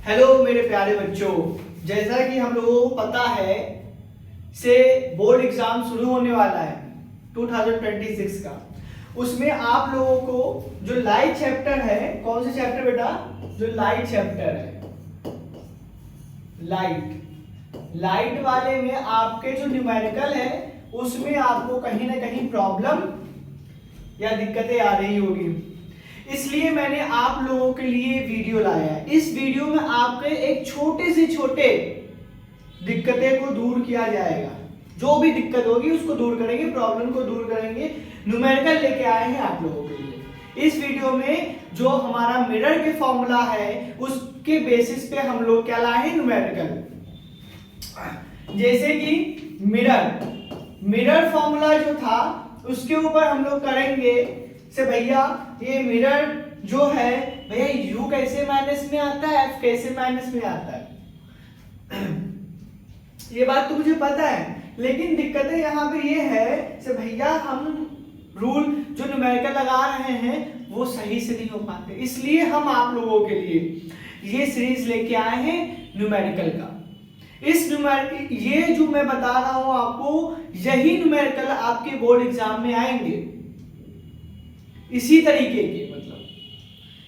Hello मेरे प्यारे बच्चों, जैसा कि हम लोगों को पता है से बोर्ड एग्जाम शुरू होने वाला है 2026 का। उसमें आप लोगों को जो लाइट चैप्टर है, कौन सा चैप्टर बेटा? जो लाइट चैप्टर है, लाइट वाले में आपके जो न्यूमेरिकल है उसमें आपको कहीं ना कहीं प्रॉब्लम या दिक्कतें आ रही होगी। इसलिए मैंने आप लोगों के लिए वीडियो लाया है। इस वीडियो में आपके एक छोटे से छोटे दिक्कतें को दूर किया जाएगा। जो भी दिक्कत होगी उसको दूर करेंगे, प्रॉब्लम को दूर करेंगे। न्यूमेरिकल लेके आए हैं आप लोगों के लिए। इस वीडियो में जो हमारा मिरर के फॉर्मूला है उसके बेसिस पे हम लोग क्या लाए हैं? न्यूमेरिकल। जैसे कि मिरर फॉर्मूला जो था उसके ऊपर हम लोग करेंगे से भैया ये मिरर जो है भैया u कैसे माइनस में आता है, f कैसे माइनस में आता है। ये बात तो मुझे पता है, लेकिन दिक्कतें यहाँ पे ये है से भैया हम रूल जो न्यूमेरिकल लगा रहे हैं वो सही से नहीं हो पाते। इसलिए हम आप लोगों के लिए ये सीरीज लेके आए हैं न्यूमेरिकल का। इस न्यूमेरिकल ये जो मैं बता रहा हूं आपको, यही न्यूमेरिकल आपके बोर्ड एग्जाम में आएंगे इसी तरीके के, मतलब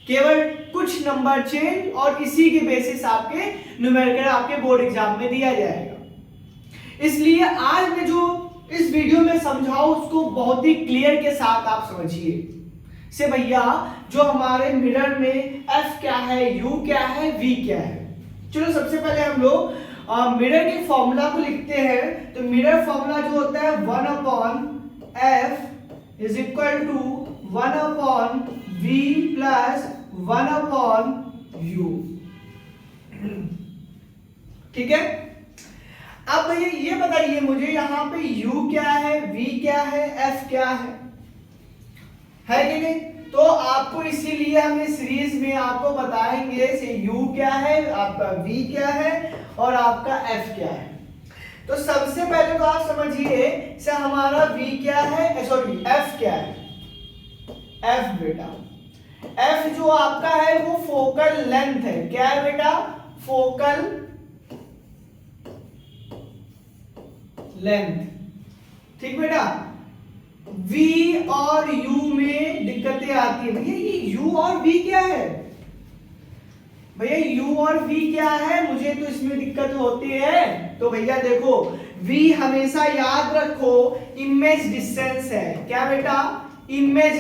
केवल कुछ नंबर चेंज और इसी के बेसिस आपके न्यूमेरिकल आपके बोर्ड एग्जाम में दिया जाएगा। इसलिए आज मैं जो इस वीडियो में समझाऊं उसको बहुत ही क्लियर के साथ आप समझिए से भैया जो हमारे मिरर में f क्या है, u क्या है, v क्या है। चलो सबसे पहले हम लोग मिरर के फॉर्मूला को लिखते हैं। तो मिरर फॉर्मूला जो होता है 1/f is equal to 1/v plus 1/u। ठीक है। अब भैया ये बताइए मुझे यहाँ पे u क्या है, v क्या है, f क्या है कि नहीं? तो आपको इसीलिए हम इस सीरीज में आपको बताएंगे से u क्या है, आपका v क्या है और आपका f क्या है। तो सबसे पहले तो आप समझिए से हमारा v क्या है, सॉरी f क्या है। f बेटा, f जो आपका है वो फोकल लेंथ है। क्या है बेटा? Focal length. ठीक बेटा। v और u में दिक्कतें आती है। भैया ये u और v क्या है? भैया u और v क्या है? मुझे तो इसमें दिक्कत होती है। तो भैया देखो v हमेशा याद रखो इमेज डिस्टेंस है। क्या बेटा? Image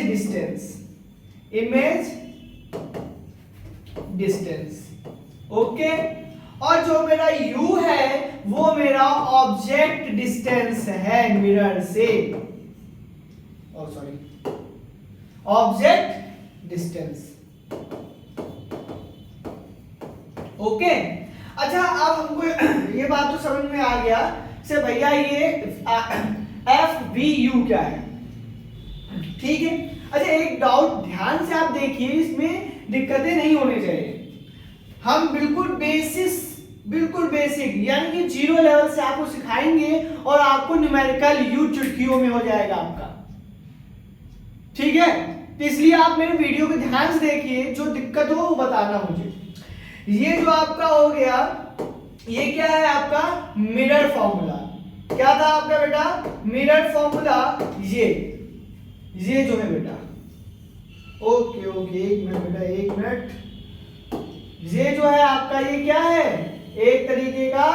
distance. ओके। और जो मेरा u है वो मेरा ऑब्जेक्ट डिस्टेंस है मिरर से। Sorry, object distance. ओके। अच्छा, अब हमको ये बात तो समझ में आ गया से भैया ये एफ बी यू क्या है। ठीक है। अच्छा, एक डाउट ध्यान से आप देखिए, इसमें दिक्कतें नहीं होनी चाहिए। हम बिल्कुल बेसिक यानी कि जीरो लेवल से आपको सिखाएंगे और आपको न्यूमेरिकल यू चुटकियों में हो जाएगा आपका। ठीक है। तो इसलिए आप मेरे वीडियो को ध्यान से देखिए, जो दिक्कत हो वो बताना मुझे। ये जो आपका हो गया, ये क्या है आपका? Mirror formula. क्या था आपका बेटा? Mirror formula. ये जो है बेटा, ओके, एक मिनट बेटा, एक मिनट। ये जो है आपका, ये क्या है? एक तरीके का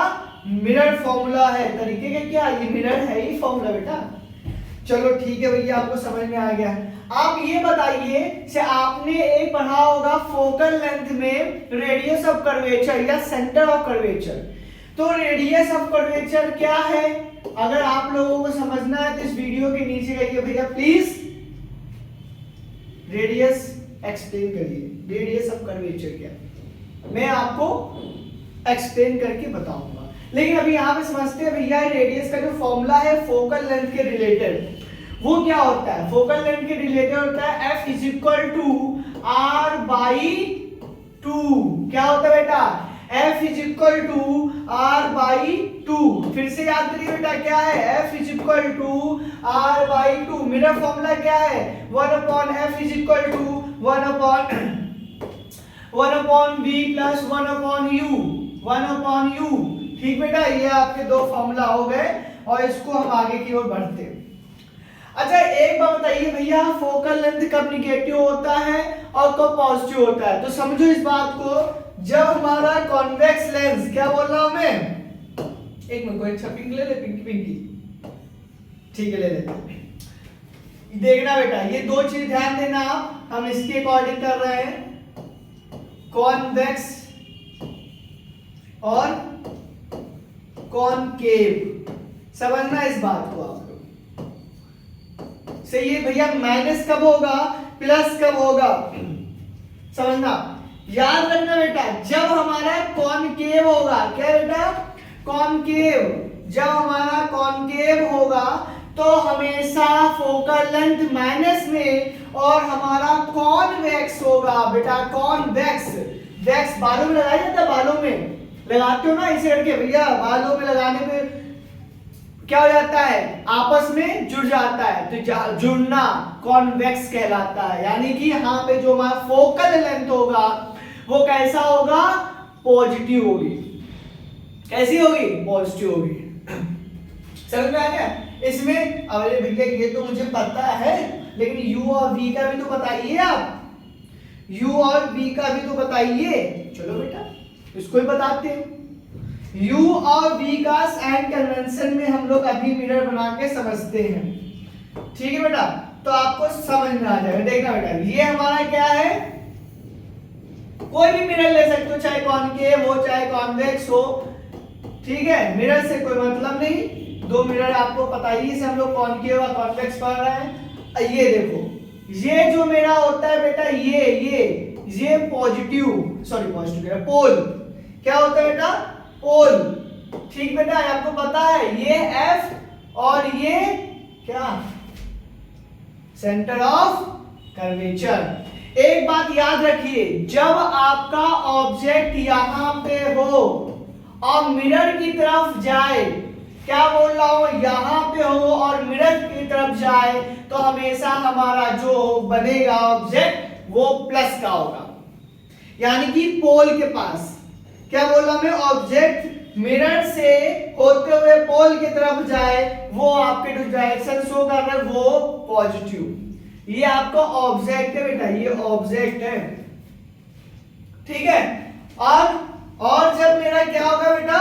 मिरर फॉर्मूला है। तरीके का क्या? ये मिरर है ही फॉर्मूला बेटा। चलो ठीक है भैया, आपको समझ में आ गया। आप ये बताइए से आपने एक पढ़ा होगा फोकल लेंथ में रेडियस ऑफ कर्वेचर या सेंटर ऑफ कर्वेचर। तो रेडियस ऑफ कर्वेचर क्या है? अगर आप लोगों को समझना है तो इस वीडियो के नीचे कहिए भैया प्लीज रेडियस एक्सप्लेन करिए। रेडियस ऑफ कर्वेचर क्या है मैं आपको एक्सप्लेन करके बताऊंगा, लेकिन अभी यहां पे समझते हैं भैया रेडियस का जो फॉर्मूला है फोकल लेंथ के रिलेटेड वो क्या होता है? फोकल लेंथ के रिलेटेड होता है f is equal to r by 2। क्या होता है बेटा? f is equal to r by 2। फिर से याद करिए बेटा, क्या है? f is equal to r by 2। मेरा फॉर्मूला क्या है? 1/f is equal to 1/r 1/v plus 1/u, 1/u। ठीक बेटा, ये आपके दो फॉर्मूला हो गए और इसको हम आगे की ओर बढ़ते हैं। अच्छा एक बात बताइए भैया, फोकल लेंथ कब निगेटिव होता है और कब पॉजिटिव होता है? तो समझो इस बात को, जब हमारा कॉन्वेक्स लेंस, क्या बोल रहा हूं मैं, एक मिनट, कोई अच्छा पिंक ले ले, पिंकी पिंकी, ठीक है ले लेते हैं। देखना बेटा, ये दो चीज ध्यान देना आप, हम इसके अकॉर्डिंग कर रहे हैं, कॉन्वेक्स और कॉनकेव, समझना इस बात को आप लोग। सही है भैया, माइनस कब होगा, प्लस कब होगा, समझना, याद रखना बेटा। जब हमारा कॉनकेव होगा, क्या बेटा, कॉनकेव, जब हमारा कॉनकेव होगा तो हमेशा फोकल लेंथ माइनस में और हमारा कॉन्वेक्स होगा बेटा, कॉन्वेक्स। वैक्स बालों में लगाया जाता है, बालों में लगाते हो ना इसे करके भैया, बालों में लगाने में क्या हो जाता है, आपस में जुड़ जाता है, तो जुड़ना कॉन्वेक्स कहलाता है। यानी कि यहाँ पे जो हमारा फोकल लेंथ होगा वो कैसा होगा, पॉजिटिव होगी। कैसी होगी, पॉजिटिव होगी। समझ में आ गया? इसमें अरे भैया ये तो मुझे पता है, लेकिन u और v का भी तो बताइए आप, u और v का भी तो बताइए। चलो बेटा इसको ही बताते हैं। u और v का साइन कन्वेंशन में हम लोग अभी मिरर बना के समझते हैं। ठीक है बेटा, तो आपको समझ में आ जाएगा। देखना बेटा, ये हमारा क्या है, कोई भी मिरर ले सकते हो, चाहे कॉनकेव हो चाहे कॉन्वेक्स हो। ठीक है, मिरर से कोई मतलब नहीं, दो मिरर आपको पता ही से हम लोग कॉनकेव और कॉन्वेक्स पढ़ रहे हैं। ये देखो, ये जो मेरा होता है बेटा, ये पॉजिटिव, सॉरी पॉजिटिव कह रहा, पोल, क्या होता है बेटा, पोल। ठीक बेटा, आपको पता है ये F और ये क्या, सेंटर ऑफ कर्वेचर। एक बात याद रखिए, जब आपका ऑब्जेक्ट यहां पे हो और मिरर की तरफ जाए, क्या बोल रहा हूं, यहां पे हो और मिरर की तरफ जाए, तो हमेशा हमारा जो बनेगा ऑब्जेक्ट वो प्लस का होगा। यानी कि पोल के पास, क्या बोल रहा मैं, ऑब्जेक्ट मिरर से होते हुए पोल की तरफ जाए, वो आपके जो डायरेक्शन शो कर रहा है वो पॉजिटिव। ये आपका ऑब्जेक्ट है बेटा, ये ऑब्जेक्ट है। ठीक है, और जब मेरा क्या होगा बेटा,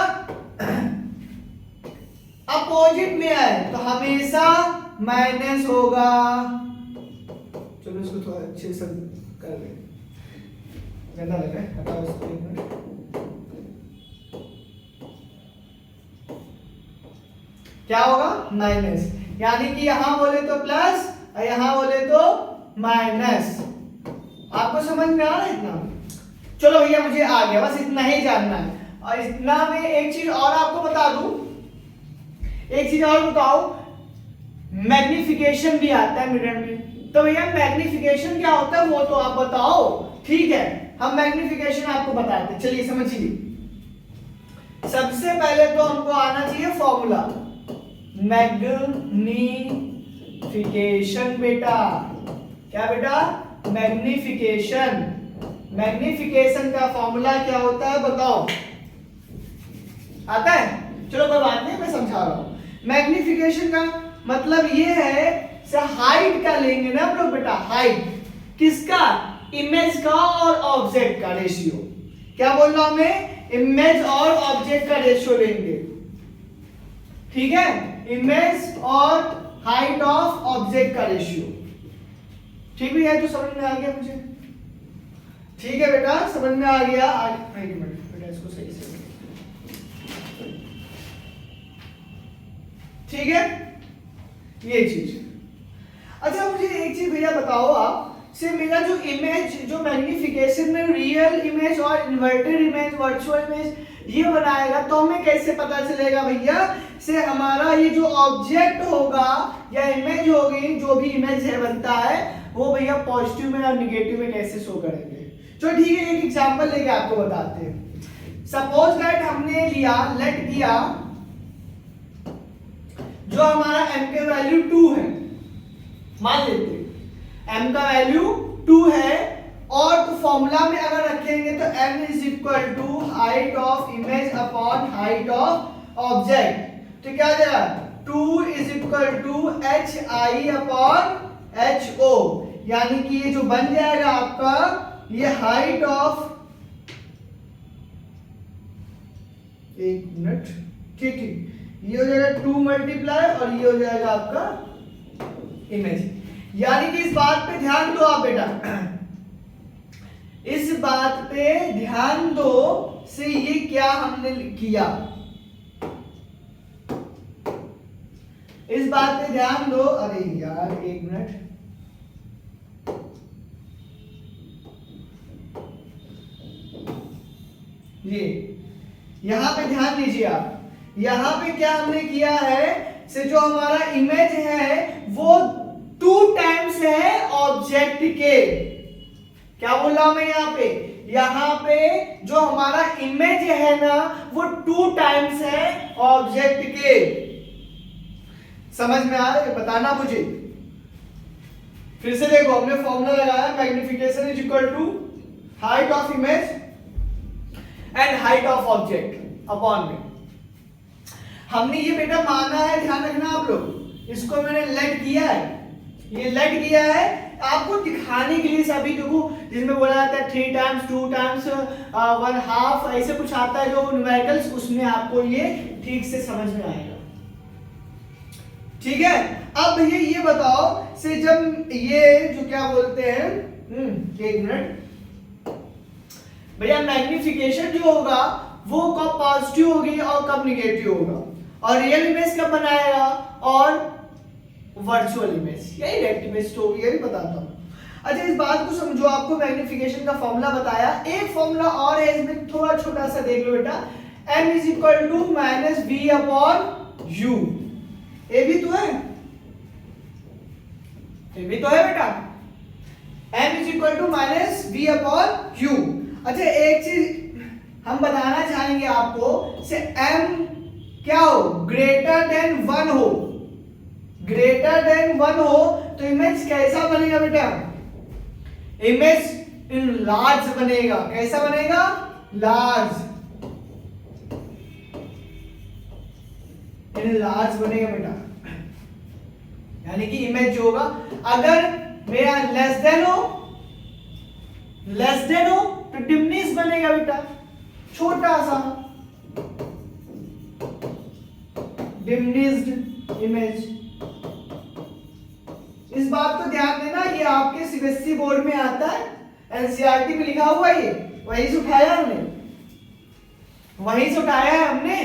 अपोजिट में आए तो हमेशा माइनस होगा। चलो इसको थोड़ा अच्छे से कर ले, गंदा लग रहा है, हटाओ इसको। क्या होगा, माइनस। यानी कि यहां बोले तो प्लस और यहां बोले तो माइनस। आपको समझ में आ रहा है इतना? चलो भैया मुझे आ गया, बस इतना ही जानना है। और इतना में एक चीज और आपको बता दूं, एक चीज और बताओ, मैग्निफिकेशन भी आता है मिरर में। तो भैया मैग्निफिकेशन क्या होता है वो तो आप बताओ। ठीक है, हम मैग्निफिकेशन आपको बताते हैं, चलिए समझिए। सबसे पहले तो हमको आना चाहिए फॉर्मूला, मैग्निफिकेशन बेटा। क्या बेटा, मैग्निफिकेशन। मैग्निफिकेशन का फॉर्मूला क्या होता है बताओ, आता है? चलो कोई बात नहीं, मैं समझा रहा हूं। मैग्निफिकेशन का मतलब ये है, हाइट का लेंगे ना हम लोग बेटा, हाइट किसका, इमेज का और ऑब्जेक्ट का रेशियो। क्या बोल रहा हूं मैं, इमेज और ऑब्जेक्ट का रेशियो लेंगे। ठीक है, इमेज और हाइट ऑफ ऑब्जेक्ट का रेशियो। ठीक भी है, तो समझ में आ गया मुझे? ठीक है बेटा, समझ में आ गया। एक मिनट बेटा, इसको सही से, ठीक है, ये चीज। अच्छा मुझे एक चीज भैया बताओ आप, से मेरा जो इमेज, जो मैग्निफिकेशन में रियल इमेज और इन्वर्टेड इमेज, वर्चुअल इमेज ये बनाएगा, तो हमें कैसे पता चलेगा भैया, से हमारा ये जो ऑब्जेक्ट होगा या इमेज होगी, जो भी इमेज है बनता है, वो भैया पॉजिटिव में और निगेटिव में कैसे शो करेंगे। तो ठीक है, एक एग्जांपल लेके आपको बताते हैं। सपोज दैट हमने लिया, लेट किया, जो हमारा m का वैल्यू 2 है, मान लेते हैं m का वैल्यू 2 है और तो फॉर्मूला में अगर रखेंगे तो m is equal to height of image upon height of object. तो क्या आ जाएगा 2 is equal to H I upon H O, यानी कि ये जो बन जाएगा आपका ये हाइट ऑफ, एक मिनट, ठीक ठीक, ये हो जाएगा 2 मल्टीप्लाई और ये हो जाएगा आपका इमेज। यानी कि इस बात पे ध्यान दो आप बेटा, इस बात पे ध्यान दो से ये क्या हमने किया, इस बात पे ध्यान दो। अरे यार एक मिनट, ये यहां पे ध्यान दीजिए आप, यहां पे क्या हमने किया है से जो हमारा इमेज है वो 2 टाइम्स है ऑब्जेक्ट के। क्या बोल रहा हूं मैं यहां पे जो हमारा इमेज है ना वो 2 टाइम्स है ऑब्जेक्ट के। समझ में आ रहा है? बताना मुझे। फिर से देखो, हमने फॉर्मूला लगाया magnification is equal to height of image and height of object upon में। हमने ये बेटा माना है, ध्यान रखना आप लोग, इसको मैंने लेट किया है, ये लेट किया है आपको दिखाने के लिए। सभी देखो जिसमें बोला जाता है 3 टाइम्स 2 टाइम्स 1 हाफ, ऐसे कुछ आता है जो न्यूमेरिकल्स, उसमें आपको ये ठीक से समझ में आएगा। ठीक है, अब भैया ये बताओ से जब ये जो क्या बोलते हैं, एक मिनट भैया, मैग्निफिकेशन जो होगा वो कब पॉजिटिव होगी और कब निगेटिव होगा, और रियल इमेज कब बनाएगा और वर्चुअल इमेज, यही डायरेक्ट इमेज तो होगी, यही बताता हूं। अच्छा, इस बात को समझो, आपको मैग्निफिकेशन का फॉर्मूला बताया, एक फॉर्मूला और है इसमें, थोड़ा छोटा सा देख लो बेटा, m is equal to minus V upon U. ये भी तो है, ये भी तो है बेटा, m is equal to minus V upon U. अच्छा, एक चीज हम बताना चाहेंगे आपको से m क्या हो, ग्रेटर देन 1 हो, ग्रेटर देन 1 हो तो इमेज कैसा बनेगा बेटा, इमेज इन लार्ज बनेगा। कैसा बनेगा, लार्ज, इन लार्ज बनेगा बेटा। यानी कि इमेज जो होगा, अगर मेरा लेस देन हो, लेस देन हो तो डिमिनिश बनेगा बेटा, छोटा सा डिमिनिश्ड इमेज। इस बात को ध्यान देना, ये आपके सीबीएसई बोर्ड में आता है, एनसीईआरटी में लिखा हुआ है, ये वहीं से उठाया हमने, वहीं से उठाया है हमने।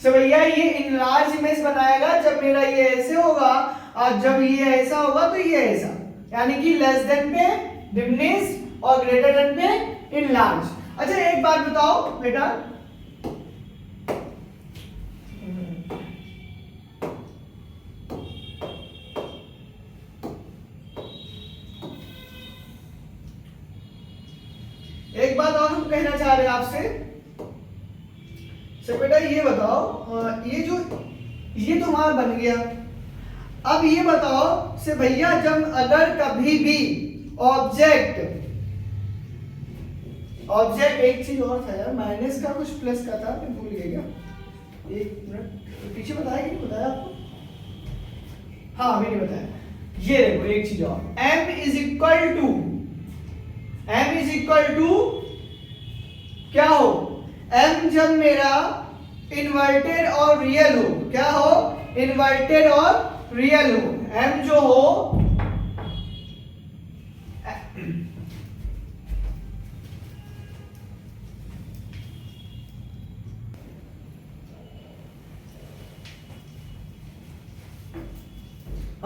सो भैया ये इनलार्ज इमेज बनाएगा जब मेरा ये ऐसे होगा और जब ये ऐसा होगा तो ये ऐसा, यानी कि लेस देन पे डिमिनिश्ड और ग्रेटर देन पे इनलार्ज। अच्छा, एक बात बताओ बेटा, एक बात और हम कहना चाह रहे हैं आपसे, सर बेटा ये बताओ, ये जो ये तो हमारा बन गया, अब ये बताओ से भैया जब अगर कभी भी ऑब्जेक्ट एक चीज और था यार, माइनस का कुछ प्लस का था, मैं भूल गया, एक मिनट पीछे बताया कि नहीं बताया आपको, हाँ अभी नहीं बताया। ये देखो एक चीज और, m इज इक्वल टू क्या हो, m जब मेरा इन्वर्टेड और रियल हो, क्या हो, इन्वर्टेड और रियल हो, m जो हो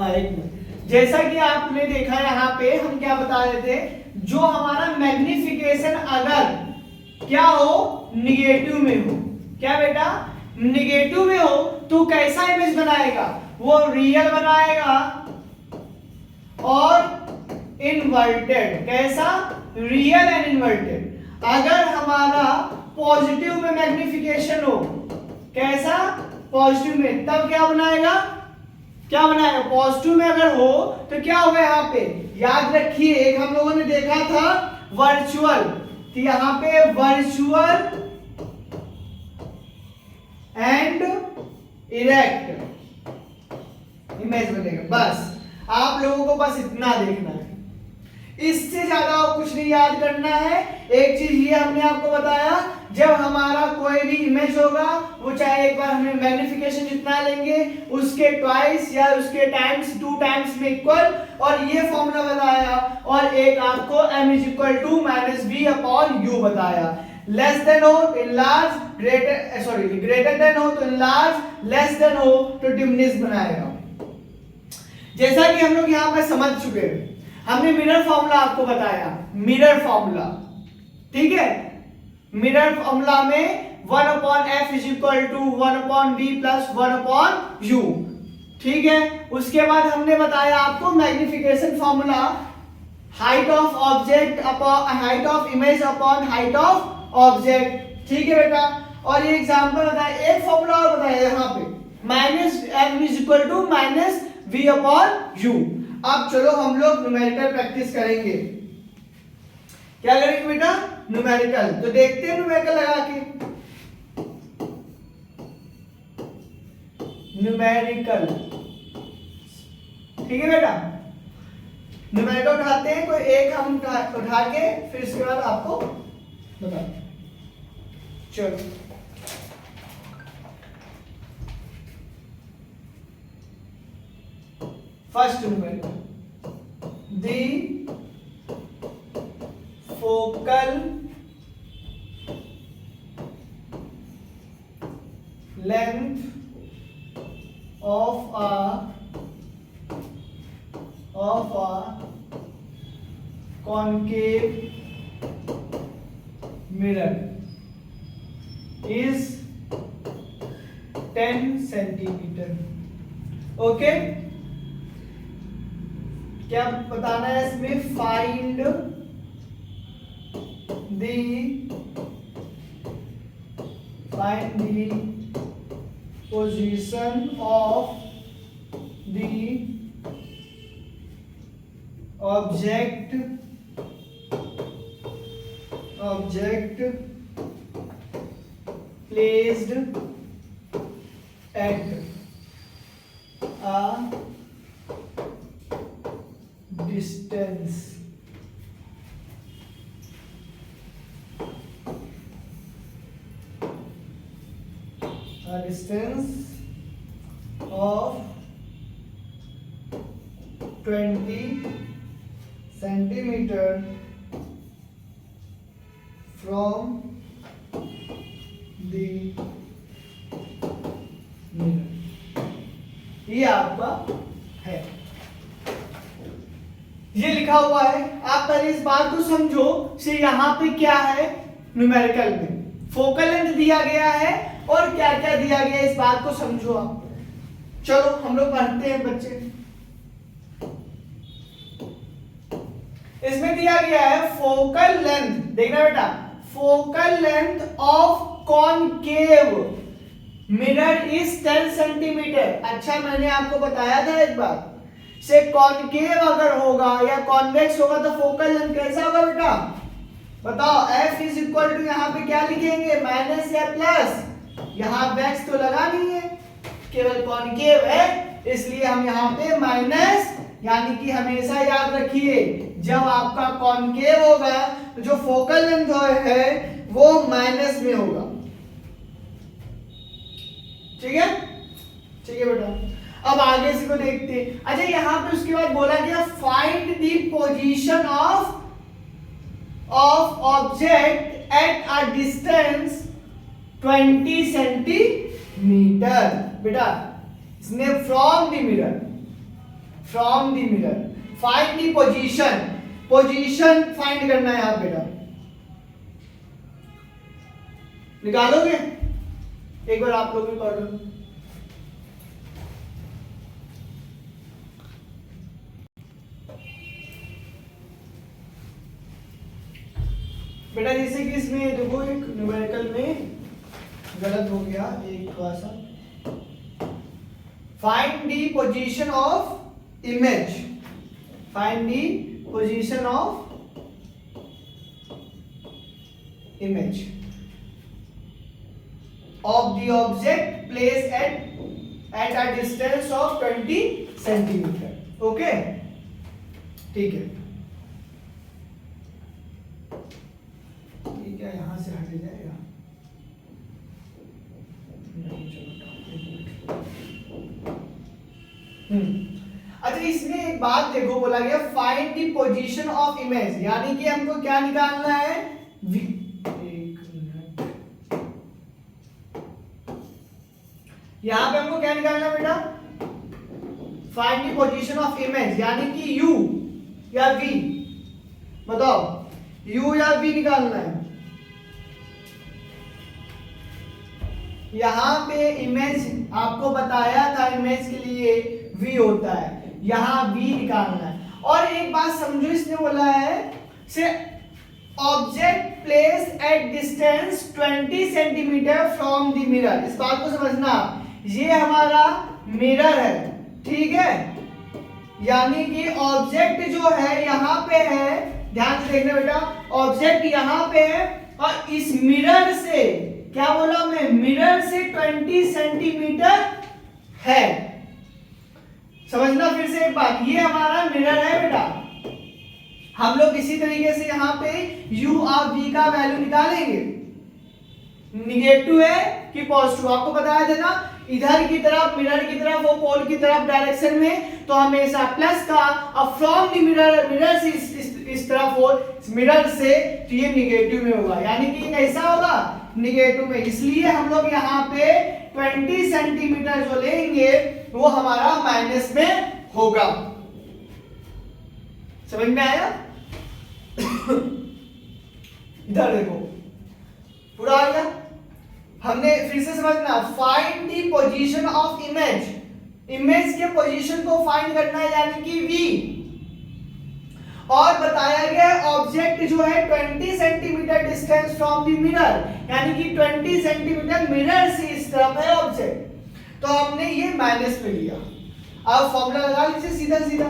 एक मिनट, जैसा कि आपने देखा यहाँ पे हम क्या बता रहे थे, जो हमारा मैग्निफिकेशन अगर क्या हो, निगेटिव में हो, क्या बेटा, निगेटिव में हो तो कैसा इमेज बनाएगा, वो रियल बनाएगा और इन्वर्टेड, कैसा, रियल एंड इन्वर्टेड। अगर हमारा पॉजिटिव में मैग्निफिकेशन हो, कैसा, पॉजिटिव में, तब क्या बनाएगा, क्या बनाएगा, पॉजिटिव में अगर हो तो क्या होगा, यहाँ पे याद रखिए एक हम लोगों ने देखा था वर्चुअल, तो यहां पे वर्चुअल एंड इरेक्ट इमेज बनेगा। बस आप लोगों को बस इतना देखना है, इससे ज्यादा कुछ नहीं याद करना है। एक चीज ये हमने आपको बताया, जब हमारा कोई भी इमेज होगा वो चाहे एक बार हमें मैग्निफिकेशन जितना लेंगे उसके ट्वाइस या उसके टाइम्स 2 टाइम्स में इक्वल, और ये फॉर्मूला बताया, और एक आपको m is equal to minus v upon u बताया। लेस देन हो तो enlarge, greater sorry greater than हो तो इनलार्ज, लेस देन हो तो डिमिनिश बनाएगा। जैसा कि हम लोग यहाँ पर समझ चुके हैं, हमने मिरर फॉर्मूला आपको बताया, मिरर फॉर्मूला, ठीक है। मिरर फॉर्मूला में 1 upon F is equal to 1 upon B plus 1 upon U, ठीक है। उसके बाद हमने बताया आपको magnification formula, height of object upon height of image upon height of object, ठीक है बेटा। और ये एग्जांपल बताया, एक फॉर्मूला और बताया यहाँ पे minus M is equal to minus V upon U. अब चलो हम लोग न्यूमेरिकल प्रैक्टिस करेंगे। क्या करेंगे बेटा? न्यूमेरिकल। तो देखते हैं न्यूमेरिकल लगा के, न्यूमेरिकल, ठीक है बेटा। न्यूमेरिकल उठाते हैं, कोई एक हम उठा के फिर इसके बाद आपको बता। चलो first numerical, the focal length of a concave mirror is 10 centimeter। Okay, क्या बताना है इसमें? Find the position of the object placed at a distance of 20 centimeter from the mirror। ये आपका है, ये लिखा हुआ है। आप पहले इस बात को समझो से यहाँ पे क्या है, न्यूमेरिकल में फोकल लेंथ दिया गया है और क्या क्या दिया गया है, इस बात को समझो आप। चलो हम लोग पढ़ते हैं बच्चे। इसमें दिया गया है फोकल लेंथ, देखना बेटा, focal length of concave mirror is 10 centimetre. अच्छा, मैंने आपको बताया था एक बार से कॉनकेव अगर होगा या कॉन्वेक्स होगा तो फोकल लेंथ कैसा होगा बेटा? बताओ। F इज इक्वल टू यहाँ पे क्या लिखेंगे, माइनस या प्लस? यहाँ वैक्स तो लगा नहीं है, केवल कॉनकेव है, इसलिए हम यहाँ पे माइनस, यानी कि हमेशा याद रखिए जब आपका कॉनकेव होगा तो जो फोकल लेंथ है वो माइनस में होगा। ठीक है, ठीक है बेटा। अब आगे से को देखते हैं। अच्छा, यहाँ पे उसके बाद बोला गया find the position of object at a distance 20 centimetre. बेटा इसने from the mirror find the position find करना है आप बेटा। निकालोगे? एक बार आप लोग भी पढ़ लो। बेटा जैसे कि इसमें देखो एक न्यूमेरिकल में गलत हो गया एक थोड़ा सा। Find the position of image find the position of image of the object placed at a distance of 20 centimeter. Okay, ठीक है, ठीक है, यहां से हट जाएगा नहीं, चलो अच्छा, इसमें एक बात देखो, बोला गया find the position of image, यानी कि हमको क्या निकालना है, यहां पे हमको क्या निकालना है बेटा, find the position of image, यानी कि u या v, बताओ u या v निकालना है। यहां पे इमेज आपको बताया था, इमेज के लिए v होता है, यहां v निकालना है। और एक बात समझो, इसने बोला है से object place at distance 20 centimetre from the mirror, इस बात को समझना, ये हमारा मिरर है, ठीक है, यानी कि ऑब्जेक्ट जो है यहां पे है, ध्यान से देखना बेटा, ऑब्जेक्ट यहां पे है और इस मिरर से, क्या बोला मैं, मिरर से 20 सेंटीमीटर है। समझना फिर से एक बात, ये हमारा मिरर है बेटा, हम लोग इसी तरीके से यहां पे u और v का वैल्यू निकालेंगे, निगेटिव है कि पॉजिटिव, आपको बताया था ना, इधर की तरफ, मिरर की तरफ, वो पोल की तरफ डायरेक्शन में, तो हमेशा प्लस का, अब फ्रॉम द मिरर, मिरर से इस तरफ हो, मिरर से, तो ये निगेटिव में होगा, यानी कि कैसा होगा, निगेटिव में, इसलिए हम लोग यहाँ पे 20 सेंटीमीटर जो लेंगे वो हमारा माइनस में होगा। समझ में आया? इधर देखो, पूरा आ गया। हमने फिर से समझना, find the position of image, image के पोजीशन को फाइंड करना है, यानी कि v, और बताया गया ऑब्जेक्ट जो है 20 centimetre distance from the mirror, यानी कि 20 सेंटीमीटर मिरर से इस तरफ है ऑब्जेक्ट, तो हमने ये माइनस में लिया। अब फॉर्मूला लगा लीजिए सीधा सीधा,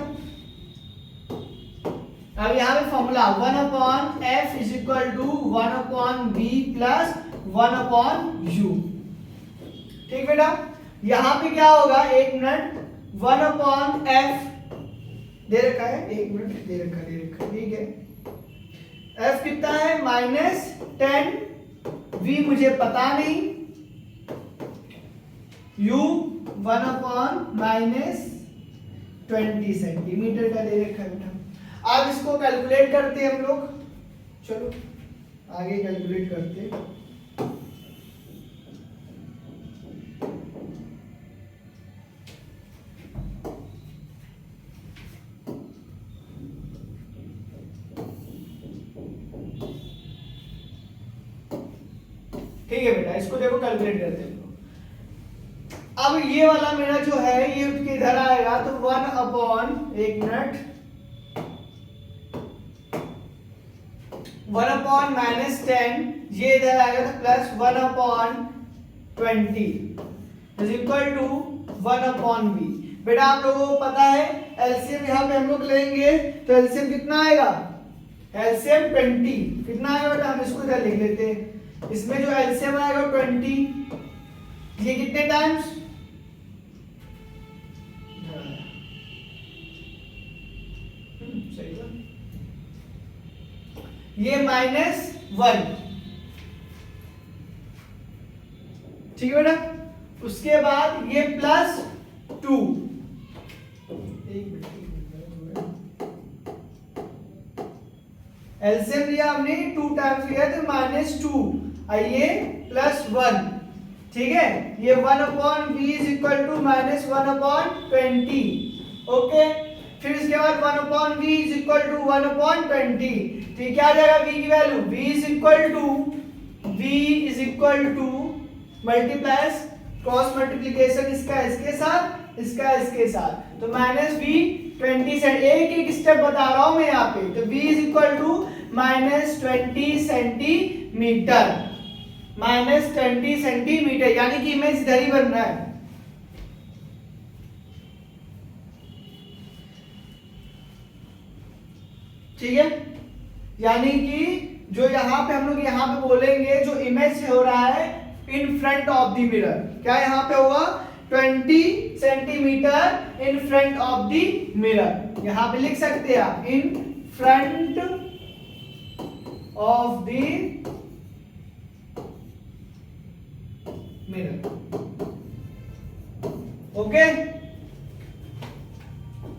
अब यहाँ पे formula 1/f is equal to 1/b plus 1/u, ठीक बेटा, यहाँ पे क्या होगा, एक मिनट, 1/f दे रखा है, एक मिनट दे रखा, ठीक है, f कितना है, -10, v मुझे पता नहीं, u 1/-20 सेंटीमीटर का दे रखा है बेटा। अब इसको कैलकुलेट करते हैं हम लोग, चलो आगे कैलकुलेट करते हैं। ठीक है बेटा, इसको देखो कैलकुलेट करते हैं। अब ये वाला मेरा जो है ये किधर आएगा, तो 1/, एक मिनट, 1/-10, ये इधर आएगा तो plus 1/20 is equal to 1/b। बेटा आप लोगों को पता है एलसीएम यहाँ पे हम लोग लेंगे तो एलसीएम कितना आएगा, एलसीएम 20, कितना आएगा बेटा, हम इसको इधर लिख लेते हैं, इसमें जो एलसीएम आएगा 20, ये कितने टाइम्स, ये -1, ठीक है बेटा, उसके बाद ये +2, एलसीएम लिया हमने 2 टाइम्स लिया तो -2, ये +1, ठीक है, ये 1/b is equal to -1/20, okay, फिर इसके बाद 1/v इज इक्वल टू 1/20, तो क्या आ जाएगा v की value, v is equal to multiplies cross multiplication, इसका इसके साथ, इसका इसके साथ, तो -v 20 से एक स्टेप बता रहा हूं मैं यहाँ पे, तो v is equal to -20 centimetre, -20 centimetre, यानी कि इमेज इधर ही बन रहा है। ठीक है, यानी कि जो यहाँ पे हम लोग यहाँ पे बोलेंगे जो इमेज हो रहा है in front of the mirror, क्या यहाँ पे होगा 20 centimetre in front of the mirror, यहाँ पे लिख सकते हैं आप in front of the mirror. Okay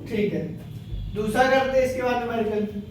ठीक है, दूसरा करते हैं इसके बाद में मेडिकल।